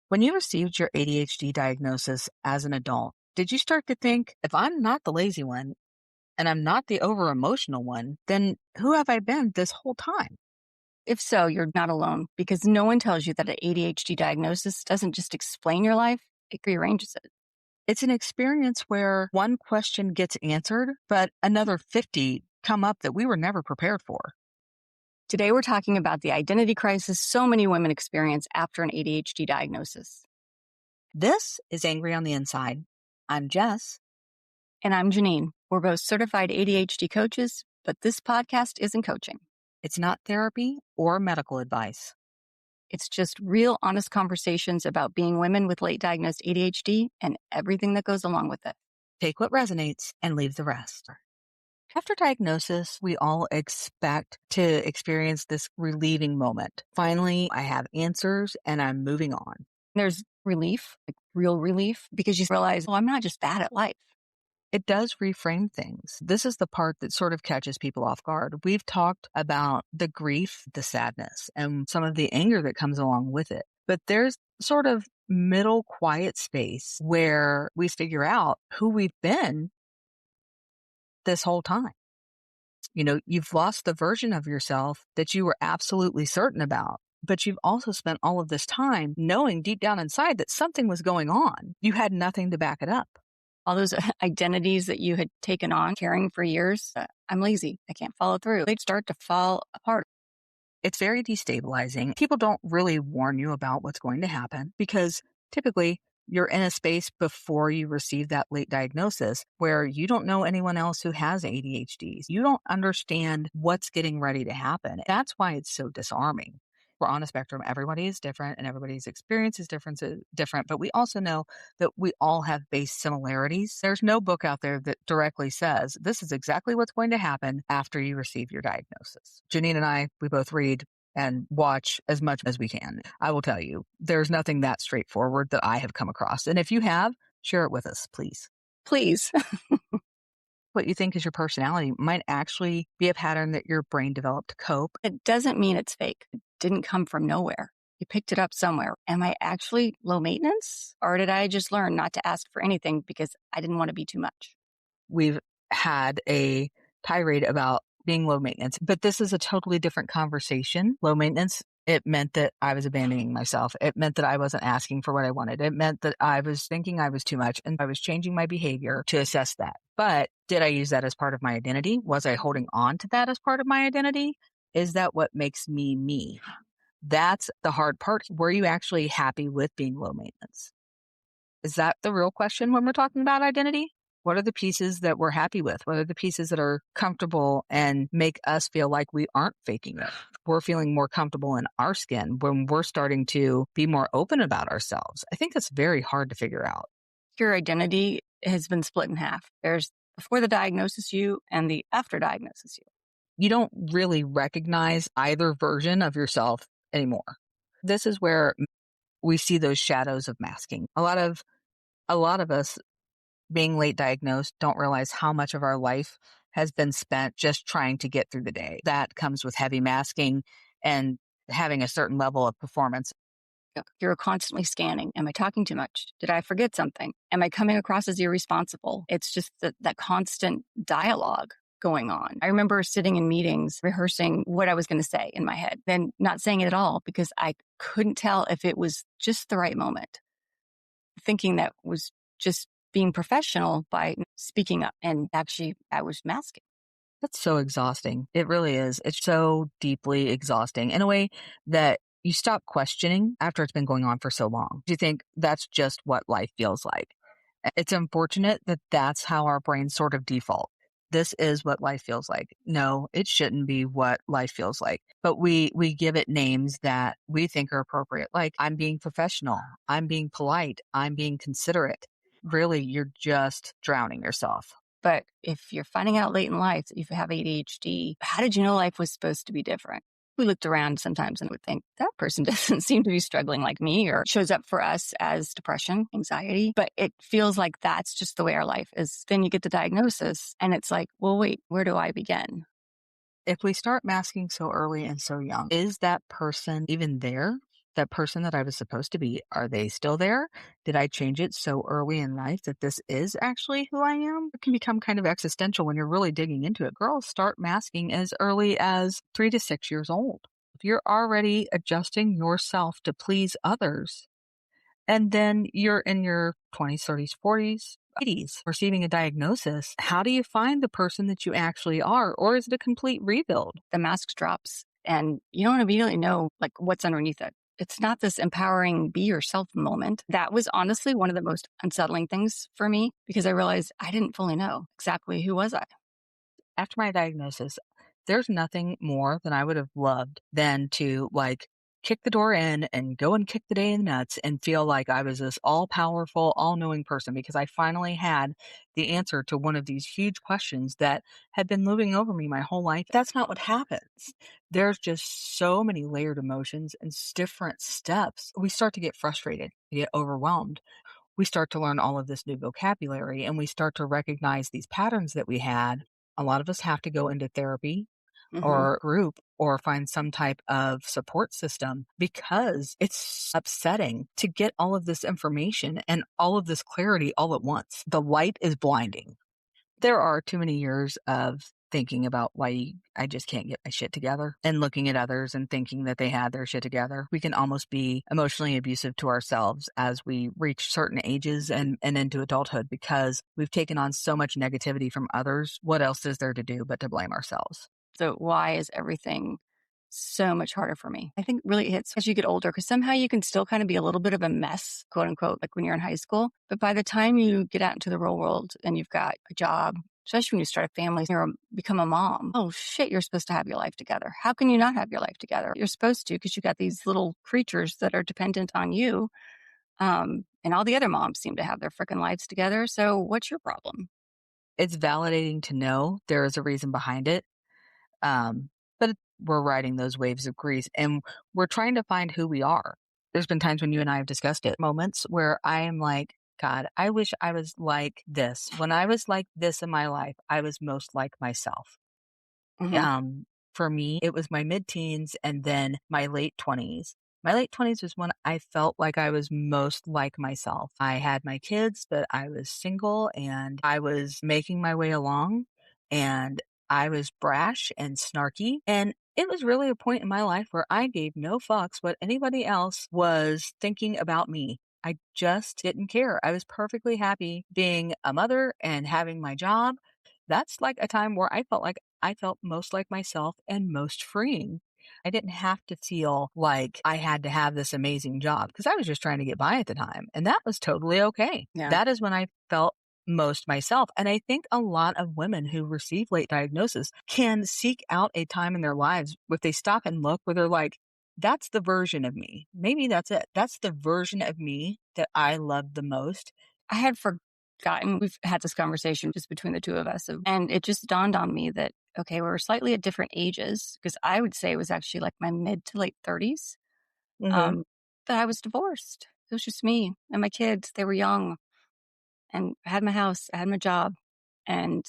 When you received your ADHD diagnosis as an adult, did you start to think, if I'm not the lazy one and I'm not the over emotional one, then who have I been this whole time? If so, you're not alone because no one tells you that an ADHD diagnosis doesn't just explain your life, it rearranges it. It's an experience where one question gets answered, but another 50 come up that we were never prepared for. Today, we're talking about the identity crisis so many women experience after an ADHD diagnosis. This is Angry on the Inside. I'm Jess. And I'm Jeannine. We're both certified ADHD coaches, but this podcast isn't coaching. It's not therapy or medical advice. It's just real, honest conversations about being women with late diagnosed ADHD and everything that goes along with it. Take what resonates and leave the rest. After diagnosis, we all expect to experience this relieving moment. Finally, I have answers and I'm moving on. There's relief, like real relief, because you realize, I'm not just bad at life. It does reframe things. This is the part that sort of catches people off guard. We've talked about the grief, the sadness, and some of the anger that comes along with it. But there's sort of middle quiet space where we figure out who we've been this whole time. You know, you've lost the version of yourself that you were absolutely certain about, but you've also spent all of this time knowing deep down inside that something was going on. You had nothing to back it up. All those identities that you had taken on, carrying for years, I'm lazy, I can't follow through. They'd start to fall apart. It's very destabilizing. People don't really warn you about what's going to happen because typically you're in a space before you receive that late diagnosis where you don't know anyone else who has ADHD. You don't understand what's getting ready to happen. That's why it's so disarming. We're on a spectrum. Everybody is different and everybody's experience is different, but we also know that we all have base similarities. There's no book out there that directly says this is exactly what's going to happen after you receive your diagnosis. Jeannine and I, we both read and watch as much as we can. I will tell you, there's nothing that straightforward that I have come across. And if you have, share it with us, please. Please. What you think is your personality might actually be a pattern that your brain developed to cope. It doesn't mean it's fake. It didn't come from nowhere. You picked it up somewhere. Am I actually low maintenance? Or did I just learn not to ask for anything because I didn't want to be too much? We've had a tirade about being low maintenance, but this is a totally different conversation. Low maintenance, it meant that I was abandoning myself. It meant that I wasn't asking for what I wanted. It meant that I was thinking I was too much and I was changing my behavior to assess that. But did I use that as part of my identity? Was I holding on to that as part of my identity? Is that what makes me me? That's the hard part. Were you actually happy with being low maintenance? Is that the real question when we're talking about identity? What are the pieces that we're happy with? What are the pieces that are comfortable and make us feel like we aren't faking it? We're feeling more comfortable in our skin when we're starting to be more open about ourselves. I think that's very hard to figure out. Your identity has been split in half. There's before the diagnosis you and the after diagnosis you. You don't really recognize either version of yourself anymore. This is where we see those shadows of masking. A lot of us being late diagnosed don't realize how much of our life has been spent just trying to get through the day. That comes with heavy masking and having a certain level of performance. You're constantly scanning. Am I talking too much? Did I forget something? Am I coming across as irresponsible? It's just that constant dialogue going on. I remember sitting in meetings, rehearsing what I was going to say in my head, then not saying it at all because I couldn't tell if it was just the right moment. Thinking that was just being professional by speaking up. And actually, I was masking. That's so exhausting. It really is. It's so deeply exhausting in a way that you stop questioning after it's been going on for so long. You think that's just what life feels like. It's unfortunate that that's how our brains sort of default. This is what life feels like. No, it shouldn't be what life feels like. But we give it names that we think are appropriate. Like, I'm being professional. I'm being polite. I'm being considerate. Really, you're just drowning yourself. But if you're finding out late in life that you have ADHD, how did you know life was supposed to be different? We looked around sometimes and would think that person doesn't seem to be struggling like me, or shows up for us as depression, anxiety. But it feels like that's just the way our life is. Then you get the diagnosis and it's like, well, wait, where do I begin? If we start masking so early and so young, is that person even there? that person that I was supposed to be, are they still there? Did I change it so early in life that this is actually who I am? It can become kind of existential when you're really digging into it. Girls start masking as early as 3 to 6 years old. If you're already adjusting yourself to please others, and then you're in your 20s, 30s, 40s, 80s, receiving a diagnosis, how do you find the person that you actually are? Or is it a complete rebuild? The mask drops and you don't immediately know like what's underneath it. It's not this empowering be yourself moment. That was honestly one of the most unsettling things for me because I realized I didn't fully know exactly who was I. After my diagnosis, there's nothing more than I would have loved than to like kick the door in and go and kick the day in the nuts and feel like I was this all powerful, all knowing person because I finally had the answer to one of these huge questions that had been looming over me my whole life. That's not what happens. There's just so many layered emotions and different steps. We start to get frustrated, get overwhelmed. We start to learn all of this new vocabulary and we start to recognize these patterns that we had. A lot of us have to go into therapy Hmm. or group or find some type of support system because it's upsetting to get all of this information and all of this clarity all at once. The light is blinding. There are too many years of thinking about why I just can't get my shit together and looking at others and thinking that they had their shit together. We can almost be emotionally abusive to ourselves as we reach certain ages and into adulthood because we've taken on so much negativity from others. What else is there to do but to blame ourselves? So why is everything so much harder for me? I think really it hits as you get older because somehow you can still kind of be a little bit of a mess, quote unquote, like when you're in high school. But by the time you get out into the real world and you've got a job, especially when you start a family, become a mom. Oh shit, you're supposed to have your life together. How can you not have your life together? You're supposed to because you got these little creatures that are dependent on you. And all the other moms seem to have their freaking lives together. So what's your problem? It's validating to know there is a reason behind it. But we're riding those waves of grief and we're trying to find who we are. There's been times when you and I have discussed it, moments where I am like, God, I wish I was like this. When I was like this in my life, I was most like myself. Hmm. Um, for me, it was my mid-teens and then my late 20s. My late 20s was when I felt like I was most like myself. I had my kids, but I was single and I was making my way along and I was brash and snarky. And it was really a point in my life where I gave no fucks what anybody else was thinking about me. I just didn't care. I was perfectly happy being a mother and having my job. That's like a time where I felt most like myself and most freeing. I didn't have to feel like I had to have this amazing job because I was just trying to get by at the time. And that was totally okay. Yeah. That is when I felt most myself. And I think a lot of women who receive late diagnosis can seek out a time in their lives if they stop and look where they're like, that's the version of me. Maybe that's it. That's the version of me that I love the most. I had forgotten we've had this conversation just between the two of us, and it just dawned on me that, okay, we were slightly at different ages because I would say it was actually like my mid to late 30s. Hmm. Um, but I was divorced. It was just me and my kids. They were young and I had my house, I had my job, and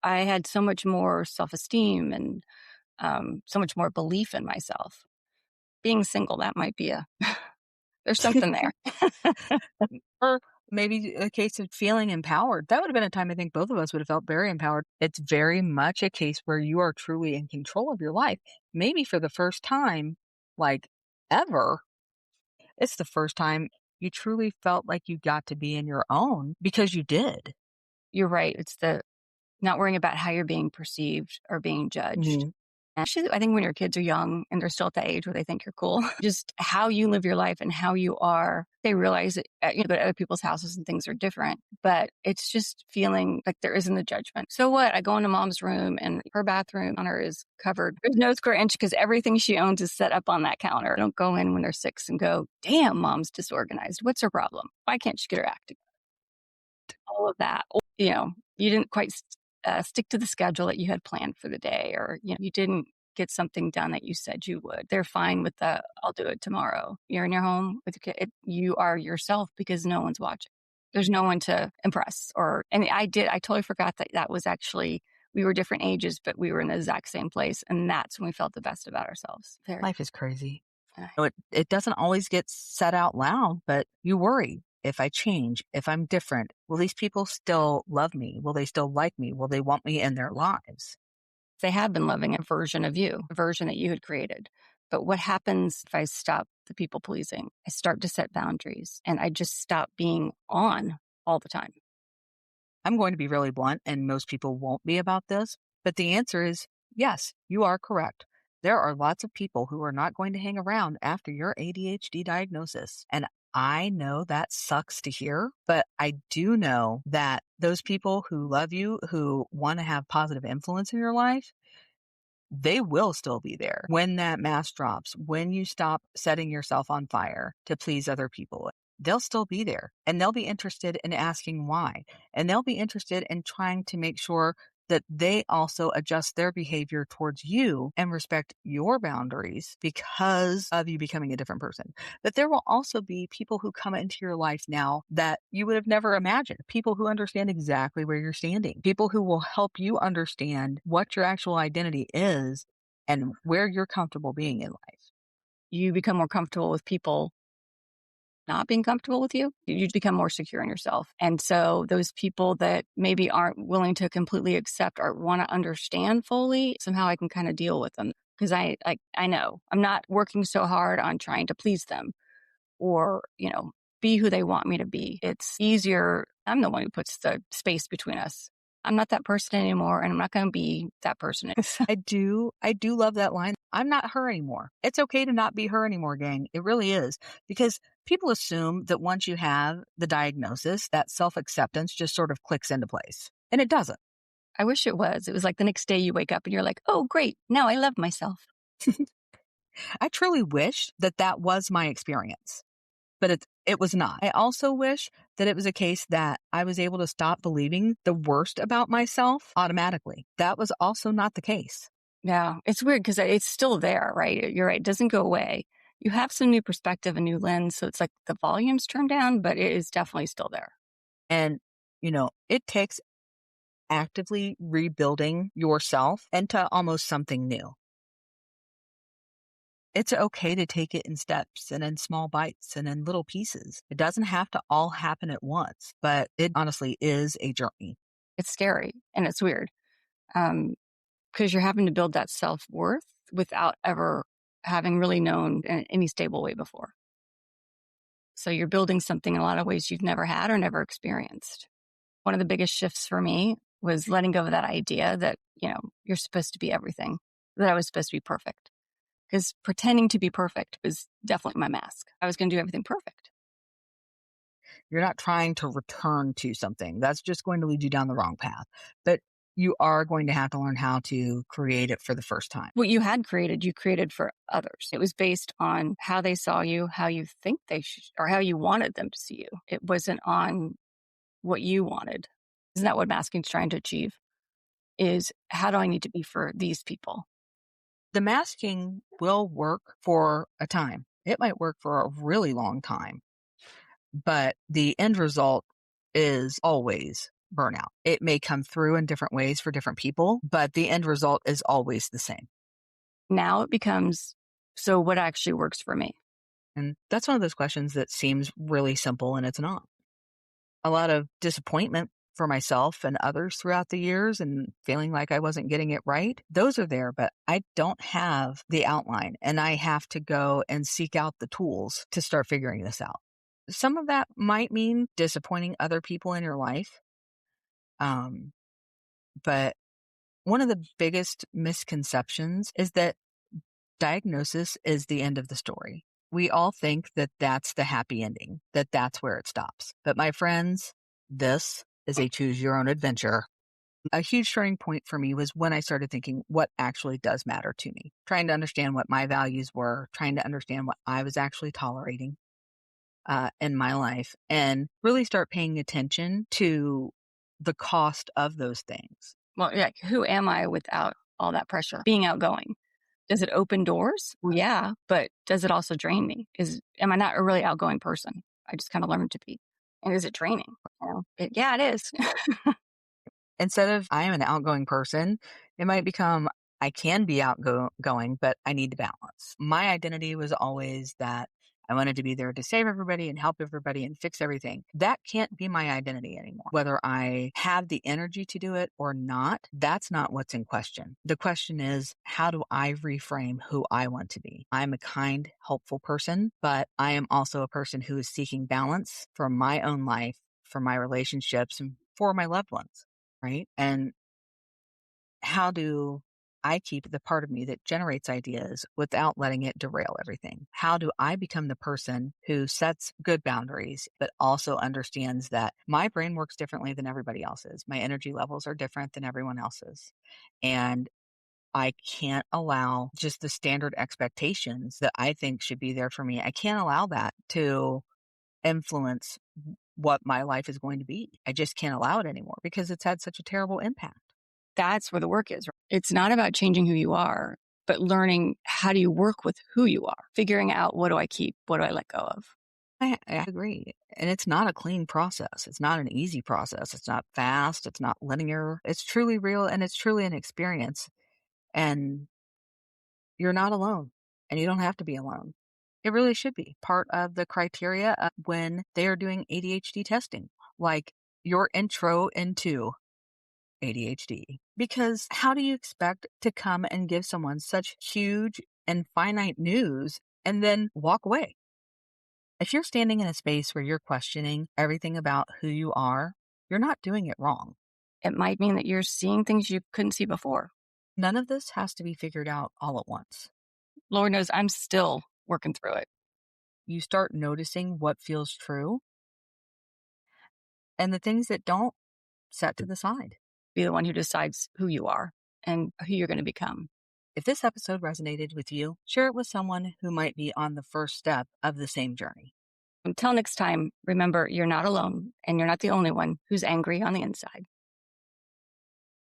I had so much more self esteem and so much more belief in myself. Being single, that might be there's something there. Or maybe a case of feeling empowered. That would have been a time I think both of us would have felt very empowered. It's very much a case where you are truly in control of your life. Maybe for the first time, like ever, it's the first time you truly felt like you got to be in your own because you did. You're right. It's the not worrying about how you're being perceived or being judged. Hmm. Actually, I think when your kids are young and they're still at that age where they think you're cool, just how you live your life and how you are, they realize that go to other people's houses and things are different. But it's just feeling like there isn't a judgment. So what? I go into mom's room and her bathroom counter is covered. There's no square inch because everything she owns is set up on that counter. I don't go in when they're 6 and go, damn, mom's disorganized. What's her problem? Why can't she get her act together? All of that. You didn't quite stick to the schedule that you had planned for the day, or you didn't get something done that you said you would. They're fine with the I'll do it tomorrow. You're in your home with your kid. You are yourself because no one's watching. There's no one to impress. And I totally forgot that was actually we were different ages, but we were in the exact same place, and that's when we felt the best about ourselves. There. Life is crazy. It doesn't always get said out loud, but you worry. If I change, if I'm different, will these people still love me? Will they still like me? Will they want me in their lives? They have been loving a version of you, a version that you had created. But what happens if I stop the people pleasing? I start to set boundaries and I just stop being on all the time. I'm going to be really blunt, and most people won't be about this, but the answer is yes, you are correct. There are lots of people who are not going to hang around after your ADHD diagnosis. And I know that sucks to hear, but I do know that those people who love you, who want to have positive influence in your life, they will still be there when that mask drops, when you stop setting yourself on fire to please other people. They'll still be there and they'll be interested in asking why. And they'll be interested in trying to make sure that they also adjust their behavior towards you and respect your boundaries because of you becoming a different person. But there will also be people who come into your life now that you would have never imagined. People who understand exactly where you're standing, people who will help you understand what your actual identity is and where you're comfortable being in life. You become more comfortable with people not being comfortable with you. You become more secure in yourself. And so those people that maybe aren't willing to completely accept or want to understand fully, somehow I can kind of deal with them because I know I'm not working so hard on trying to please them or, be who they want me to be. It's easier. I'm the one who puts the space between us. I'm not that person anymore and I'm not going to be that person. I do love that line. I'm not her anymore. It's okay to not be her anymore, gang. It really is. Because people assume that once you have the diagnosis, that self-acceptance just sort of clicks into place. And it doesn't. I wish it was. It was like the next day you wake up and you're like, oh, great. Now I love myself. I truly wish that that was my experience, but it was not. I also wish that it was a case that I was able to stop believing the worst about myself automatically. That was also not the case. Yeah, it's weird because it's still there, right? You're right. It doesn't go away. You have some new perspective, a new lens. So it's like the volume's turned down, but it is definitely still there. And, it takes actively rebuilding yourself into almost something new. It's okay to take it in steps and in small bites and in little pieces. It doesn't have to all happen at once, but it honestly is a journey. It's scary and it's weird because you're having to build that self worth without ever having really known in any stable way before. So you're building something in a lot of ways you've never had or never experienced. One of the biggest shifts for me was letting go of that idea that, you're supposed to be everything, that I was supposed to be perfect. Because pretending to be perfect was definitely my mask. I was going to do everything perfect. You're not trying to return to something. That's just going to lead you down the wrong path. But you are going to have to learn how to create it for the first time. What you had created, you created for others. It was based on how they saw you, how you think they should, or how you wanted them to see you. It wasn't on what you wanted. Isn't that what masking's trying to achieve? Is how do I need to be for these people? The masking will work for a time. It might work for a really long time, but the end result is always burnout. It may come through in different ways for different people, but the end result is always the same. Now it becomes, so what actually works for me? And that's one of those questions that seems really simple and it's not. A lot of disappointment for myself and others throughout the years and feeling like I wasn't getting it right. Those are there, but I don't have the outline and I have to go and seek out the tools to start figuring this out. Some of that might mean disappointing other people in your life. Um, but one of the biggest misconceptions is that diagnosis is the end of the story. We all think that that's the happy ending, that that's where it stops. But my friends, this is a choose your own adventure. A huge turning point for me was when I started thinking what actually does matter to me, trying to understand what my values were, trying to understand what I was actually tolerating in my life, and really start paying attention to the cost of those things. Well, yeah, who am I without all that pressure? Being outgoing. Does it open doors? Well, yeah, but does it also drain me? Am I not a really outgoing person? I just kind of learned to be. And is it draining? Yeah, it is. Instead of I am an outgoing person, it might become I can be outgoing, but I need to balance. My identity was always that I wanted to be there to save everybody and help everybody and fix everything. That can't be my identity anymore. Whether I have the energy to do it or not, that's not what's in question. The question is, how do I reframe who I want to be? I'm a kind, helpful person, but I am also a person who is seeking balance for my own life, for my relationships, and for my loved ones, right? And how do I keep the part of me that generates ideas without letting it derail everything? How do I become the person who sets good boundaries, but also understands that my brain works differently than everybody else's? My energy levels are different than everyone else's. And I can't allow just the standard expectations that I think should be there for me. I can't allow that to influence what my life is going to be. I just can't allow it anymore because it's had such a terrible impact. That's where the work is. It's not about changing who you are, but learning how do you work with who you are, figuring out what do I keep, what do I let go of. I agree. And it's not a clean process. It's not an easy process. It's not fast. It's not linear. It's truly real and it's truly an experience. And you're not alone and you don't have to be alone. It really should be part of the criteria of when they are doing ADHD testing, like your intro into ADHD. Because how do you expect to come and give someone such huge and finite news and then walk away? If you're standing in a space where you're questioning everything about who you are, you're not doing it wrong. It might mean that you're seeing things you couldn't see before. None of this has to be figured out all at once. Lord knows I'm still working through it. You start noticing what feels true and the things that don't, set to the side. Be the one who decides who you are and who you're going to become. If this episode resonated with you, share it with someone who might be on the first step of the same journey. Until next time, remember you're not alone and you're not the only one who's angry on the inside.